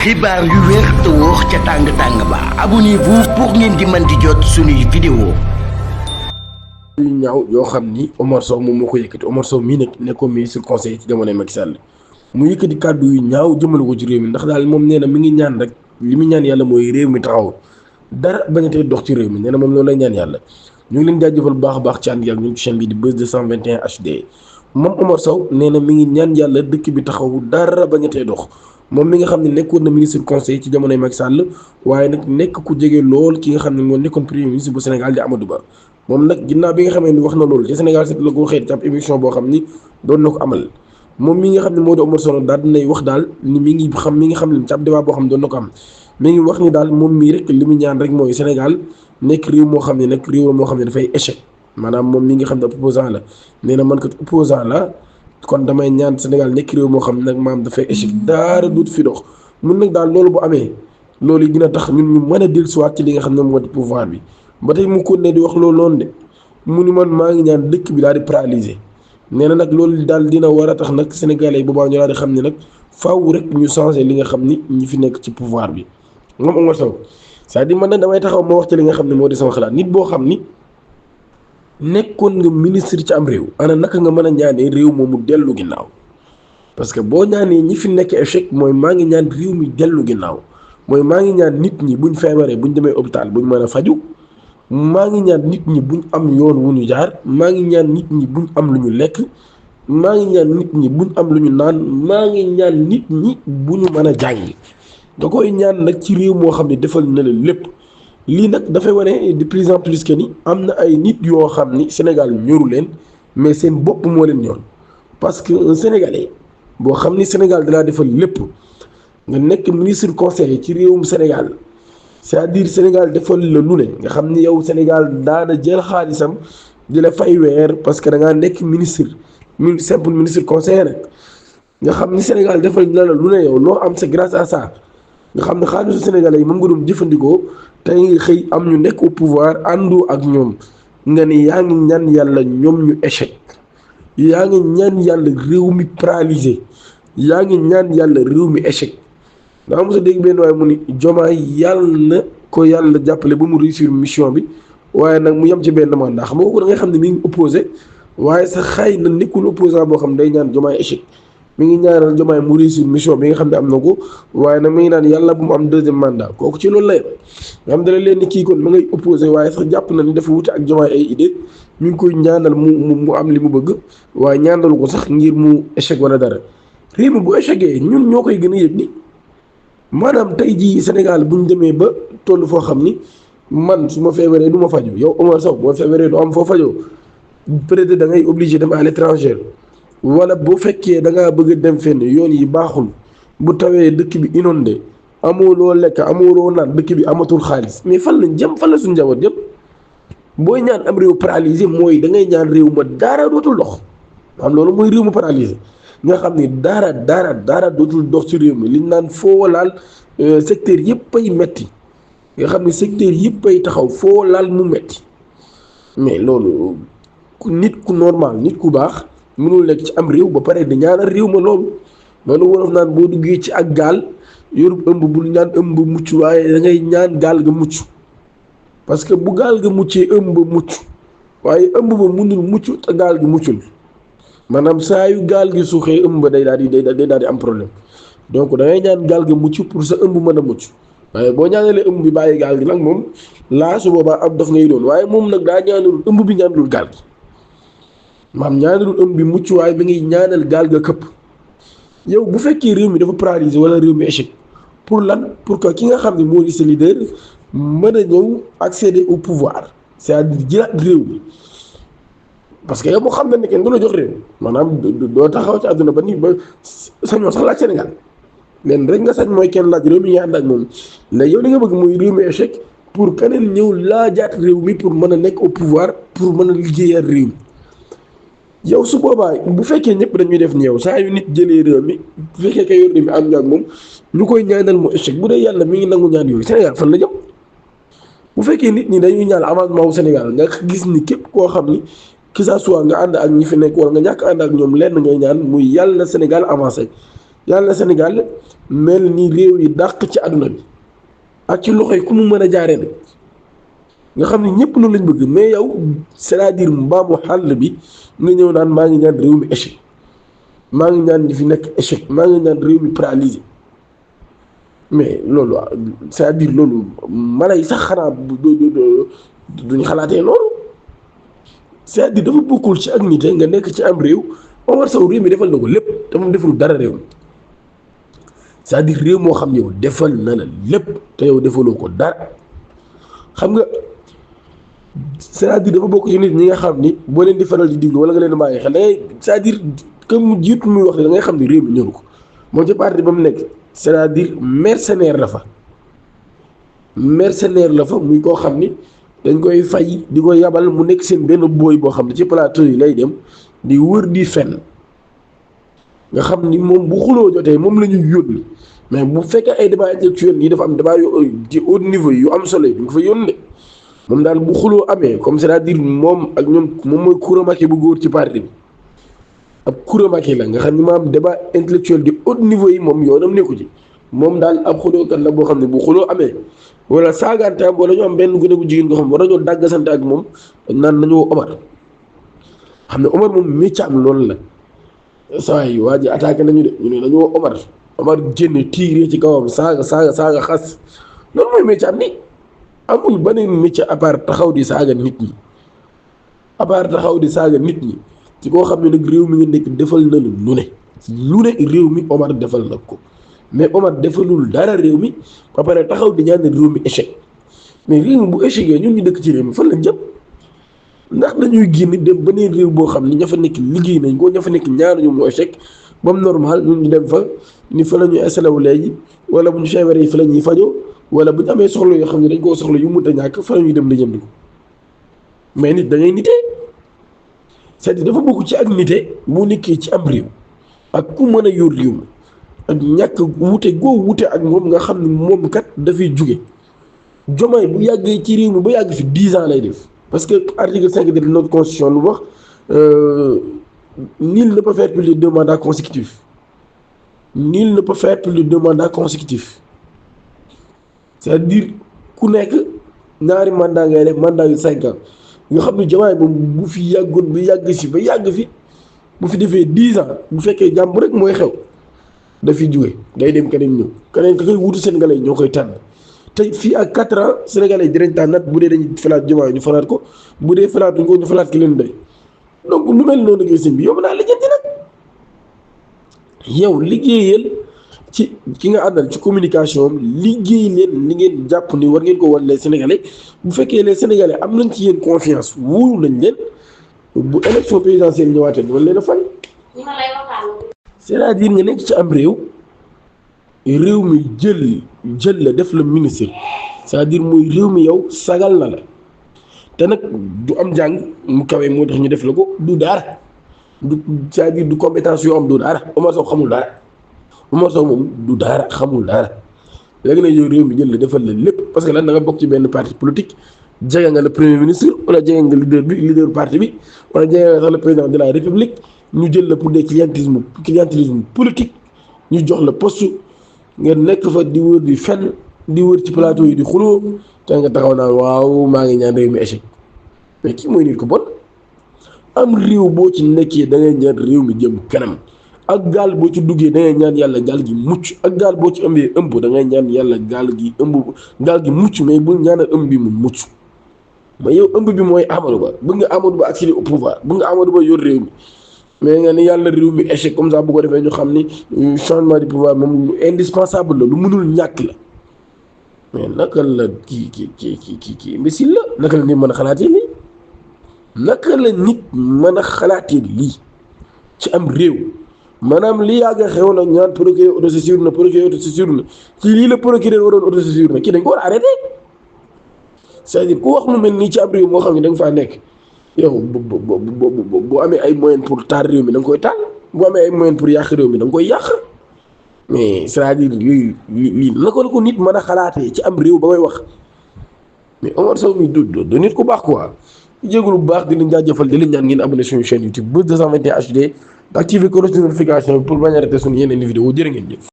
xibaar yu wér te wóor ca tàng-tàng ba abonnez-vous pour ngeen di mën di jot suñuy vidéo yu ñaaw yoo xam ni Omar Sow moom moo ko yëkkati Omar Sow mii nag nekkoon ministre conseil ci jamonoy Macky Sall mu yëkkati kàddu yu ñaaw jëmale ko ci réew mi ndax daal moom nee na mi ngi ñaan rek li mu ñaan yàlla mooy réew mi taxaw dara bañatee dox ci réew mi nee na moom loolu lay ñaan yàlla ñu ngi leen jaajëfal bu baax a baax ci ànd ak ñun ci chaîne bi di Buzz 221 HD moom Omar Sow nee na mi ngi ñaan yàlla dëkk bi taxaw dara bañatee dox moom mi nga xam ne nekkoon na ministre conseil ci jamonoy Macky Sall waaye nag nekk ku jege lool ki nga xam ne moo nekkoon premier ministre bu Sénégal di Amadou Ba moom nag ginnaaw bi nga xamee ni wax na loolu ci Sénégal set la ko waxee ci ab émission boo xam ni doon na ko amal moom mi nga xam ne moo di Omar Sow daal dinay wax daal ni mi ngi xam ne ci ab débat boo xam ne doon na ko am mi ngi wax ni daal moom mii rek li mu ñaan rek mooy Sénégal nekk réew moo xam ne nag réew la moo xam ne dafay échec maanaam moom mi nga xam ne opposant la nee na man kat opposant la kon damay ñaan Sénégal nekk réew moo xam ne nag maam dafay échec daara duut fi dox mun nag daal loolu bu amee loolu yi dina tax ñun ñu mën a dellusiwaat ci li nga xam ne moo di pouvoir bi ba tey mu continué di wax loolu noonu de mu ni man maa ngi ñaan dëkk bi daal di paralysé nee na nag loolu daal dina war a tax nag sénégalais yi boobaa ñu daal di xam ne nag faaw rek ñu changé li nga xam ni ñi fi nekk ci pouvoir bi moom Omar Sow c'est-à-dire man nag damay taxaw ma wax ci li nga xam ne moo di sama xalaat nit boo xam ni nekkoon nga ministre ci am réew ana naka nga mën a ñaanee réew moomu dellu ginnaaw parce que boo ñaanee ñi fi nekk échec mooy maa ngi ñaan réew mi dellu ginnaaw mooy maa ngi ñaan nit ñi buñ feebaree buñ demee hôpital buñ mën a faju maa ngi ñaan nit ñi buñ am yoon wu ñu jaar maa ngi ñaan nit ñi buñ am lu ñu lekk maa ngi ñaan nit ñi buñ am lu ñu naan maa ngi ñaan nit ñi bu ñu mën a jàngi da koy ñaan nag ci réew moo xam ne defal na la lépp lii nag dafay wane de plus en plus que ni am na ay nit yoo xam ni Sénégal ñoru leen mais seen bopp moo leen ñor parce que un Sénégalais boo xam ni Sénégal dalaa defal lépp nga nekk ministre conseiller ci réewum Sénégal c'est-à-dire Sénégal defal la lu ne nga xam ni yow Sénégal daana jël xaalisam di la fay weer parce que da ngaa nekk ministre simple ministre conseiller rek nga xam ni Sénégal defal na la lu ne yow loo am c'est grâce à ça nga xam ne xaalisu Sénégalais yi moom nga doon jëfandikoo tey nga xëy am ñu nekk au pouvoir àndu ak ñoom nga ni yaa ngi ñaan yàlla ñoom ñu échec yaa ngi ñaan yàlla réew mi paralysé yaa ngi ñaan yàlla réew mi échec daa mos a dégg benn waaye mu ni Diomaye yàlla na ko yàlla jàppale ba mu réussir mission bi waaye nag mu yem ci benn mandat xam nga ko da ngay xam ne mi ngi opposé waaye sax xëy na nekkul opposant boo xam ne day ñaan Diomaye échec mi ngi ñaanal Diomaye mu réussir mission bi nga xam ne am na ko waaye nag mi ngi naan yàlla bu mu am deuxième mandat kooku ci loolu lay nga xam ne leen ni kii kon ma ngay opposé waaye sax jàpp na ni dafa wute ak Diomaye ay idée mi ngi koy ñaanal mu am li mu bëgg waaye ñaanalu ko sax ngir mu échec wala dara réew mi bu échecgee ñun ñoo koy gën a yëg ni maanaam tey jii Sénégal bu ñu demee ba toll foo xam ni man su ma feebaree du ma faju yow Omar Sow boo feebaree du am foo fajoo peut-être da ngay obligé dem à l'étranger wala boo fekkee da ngaa bëgg a dem fenn yoon yi baaxul bu tawee dëkk bi inondé amoo loo lekk amoo loo naan dëkk bi amatul xaalis mais fan lañ jëm fan la suñu njaboot yëpp booy ñaan am réew paralysé mooy da ngay ñaan réew ma dara dootul dox am loolu mooy réew ma paralysé nga xam ni dara dootul dox ci réew mi liñ naan foo laal secteur yëpp ay metti nga xam ni secteur yëpp ay taxaw foo laal mu metti mais loolu nit ku normal nit ku baax mënul nekk ci am réew ba pare di ñaanal réew ma loolu wolof naan boo duggee ci ak gaal yorub ëmb bul ñaan ëmb mucc waaye da ngay ñaan gaal ga mucc parce que bu gaal ga muccee ëmb mucc waaye ëmb ba mënul mucc te gaal gi muccul maanaam saa yu gaal gi suuxee ëmb day daal di am problème donc da ngay ñaan gaal ga mucc pour sa ëmb mën a mucc waaye boo ñaanalee ëmb bi bàyyi gaal gi nag moom laa su boobaa ab daf ngay doon waaye moom nag daa ñaanalul ëmb bi ñaanalul gaal gi maam ñaanalul ëmb bi mucc waaye mi ngi ñaanal gaal ga këpp yow bu fekkee réew mi dafa paralysé wala réew mi échec pour lan pour que ki nga xam ne moo di sa leader mën a ñëw accéder au pouvoir c'est-à-dire jëlaat réew mi parce que yow moo xam ne kenn du la jox réew maanaam doo taxaw ci àdduna ba nii ba sañoo sax laaj Sénégal leen rek nga sañ mooy kenn laaj réew mi nga ànd ak moom léegi yow li nga bëgg mooy réew mi échec pour keneen ñëw laajaat réew mi pour mën a nekk au pouvoir pour mën a liggéeyaat réew mi yow su boobaa bu fekkee ñëpp dañuy def ni yow saa yu nit jëlee réew mi bu fekkee kay yor réew mi am ñaan moom ñu koy ñaanal mu échec bu dee yàlla mi ngi nangu ñaan yooyu Sénégal fan la jëm bu fekkee nit ñi dañuy ñaan avancement wu Sénégal nga gis ni képp koo xam ni que ça soit nga ànd ak ñi fi nekk wala nga ñàkk ànd ak ñoom lenn ngay ñaan muy yàlla Sénégal avancé yàlla Sénégal mel ni réew yi dàq ci àdduna bi ak ci loxo yi ku mu mën a jaaree nag nga xam ne ñëpp loolu lañ bëgg mais yow c'est-à-dire mbaamu xàll bi nga ñëw naan maa ngi ñaan réew mi échec maa ngi ñaan ñi fi nekk échec maa ngi ñaan réew mi paralysé mais loolu c'est-à-dire loolu mala yi sax xanaa duñ xalaatee loolu c'est-à-dire dafa bokkul ci ak nit nga nekk ci am réew Omar Sow réew mi defal na ko lépp te moom deful dara réew mi c'est-à-dire réew moo xam yow defal na la lépp te yow defaloo ko dara xam nga c'est-à-dire dafa bokk ci nit ñi nga xam ni boo leen di faral di diglu wala nga leen bàyyi xel da ngay c'est-à-dire que mu jiitu muy wax da ngay xam ne réew mi ñoru ko moom ci parti ba mu nekk c'est-à-dire mercenaire la fa muy koo xam ni dañ koy fay di ko yabal mu nekk seen benn booy boo xam ne ci plateau yi lay dem di wër di fenn nga xam ni moom bu xuloo jotee moom la ñuy yónni mais bu fekkee ay débat intellectuel yi dafa am débat yu ci haut niveau yu am solo yi du nga fa yónni moom daal bu xuloo amee comme c'est-à-dire moom ak ñoom moom mooy kuramake bu góor ci parti bi ab kuramake la nga xam ni maam débat intellectuel di haut niveau yi moom yoonam nekku ci moom daal ab xulookat la boo xam ne bu xuloo amee wala saagante am wala ñu am benn gune bu jigéen ko xam war nañoo dàggasante ak moom naan nañoo Omar xam ne Omar moom métier am loolu la saa yi waa ji attaqué nañu de ñu ne dañoo Omar génne tiiree ci kawam saaga xas loolu mooy métier am ni amul beneen métier à part taxaw di saaga nit ñi ci koo xam ne nag réew mi nga nekk defal na lu ne réew mi Omar defal na ko mais Omar defalul dara réew mi ba pare taxaw di ñaan réew mi échec mais réew mi bu échecgee ñun ñu dëkk ci réew mi fan lañ jëm ndax dañuy génn dem beneen réew boo xam ni ña fa nekk liggéey nañ ko ña fa nekk ñaanuñu mu échec ba mu normal ñun ñu dem fa ni fa la ñuy installé wu léegi wala bu ñu feebaree fa la ñuy fajoo wala bu ñu amee soxla yoo xam ne dañ koo soxla yu mënta ñàkk fa la ñuy dem di jënd ko mais nit da ngay nitee c'est-à-dire dafa bokk ci ak nite bu nekkee ci am réew ak ku mën a yor réew mi ak ñàkk wute ak moom nga xam ne moom kat dafay jóge Diomaye bu yàggee ci réew mi ba yàgg fi 10 ans lay def parce que article 5 de notre constitution lu wax nul ne peut faire plus de 2 mandats consécutifs c'est-à-dire ku nekk ñaari mandat ngay def mandat yu 5 ans nga xam ne Diomaye moom bu fi yàggoon ba yàgg fi bu fi defee 10 ans bu fekkee jàmm rek mooy xew dafiy jóge day dem keneen ñëw keneen ka koy wutu Sénégalais yi ñoo koy tànn te fii ak 4 ans Sénégalais yi dinañ tànnaat bu dee dañuy falaat Diomaye ñu falaat ko bu dee falaatuñ ko ñu falaat ki leen doy donc lu mel noonu ngay sëñ bi yow naa lijjanti nag yow liggéeyal ci ki nga àndal ci communication am liggéey leen li ngeen jàpp ni war ngeen ko wan les Sénégalais bu fekkee les Sénégalais am nañ ci yéen confiance wóolu nañ leen bu élection présidentielle ñëwaatee ñu war leen a fal. c'est-à-dire nga nekk ci am réew mi jël la def la ministre c'est-à-dire mooy réew mi yow sagal na la te nag du am jàng mu kawe moo tax ñu def la ko du dara c'est-à-dire du compétence yoo am du dara Omar Sow xamul dara Omar Sow moom du dara xamul dara léegi nag yow réew mi jël la defal la lépp parce que lan da nga bokk ci benn parti politique jege nga le premier ministre wala jege nga leader parti bi wala jege nga sax le président de la république ñu jël la pour des clientélisme politique ñu jox la poste nga nekk fa di wër di fenn di wër ci plateau yi di xuloo te nga taxaw naan waaw maa ngi ñaan réew mi échec mais kii mooy nit ko bon am réew boo ci nekkee da ngay ñaan réew mi jëm kanam ak gaal boo ci duggee da ngay ñaan yàlla gaal gi mucc ak gaal boo ci ëmbee ëmb da ngay ñaan yàlla gaal gi mucc mais bul ñaanal ëmb bi mu mucc mais yow ëmb bi mooy Amadou Ba bëgg nga Amadou Ba accéder au pouvoir bëgg nga Amadou Ba yor réew mi mais nga ni yàlla réew mi échec comme ça bu ko defee ñu xam ni changement du pouvoir moom lu indispensable la lu mënul ñàkk la mais naka la kii imbécile la naka la nit mën a xalaatee lii lii ci am réew maanaam li yàgg a xew na ñaan procureur autosaisir na ci lii la procureur waroon autosaisir na kii dañ ko war a arrêté c'est-à-dire ku wax lu mel nii ci am réew moo xam ne da nga faa nekk yow bu amee ay moyens pour taal réew mi da nga koy taal bu amee ay moyens pour yàq réew mi da nga koy yàq mais c'est-à-dire lii naka la ko nit mën a xalaatee ci am réew ba may wax mais Omar Sow mi du nit ku baax quoi jégalu bu baax di leen jaajëfal di leen ñaan ngeen abonné suñu chaîne YouTube Buzz 221 HD d'activer cloche de notification pour bañ a rater suñu yeneen vidéo jërë ngeen jëf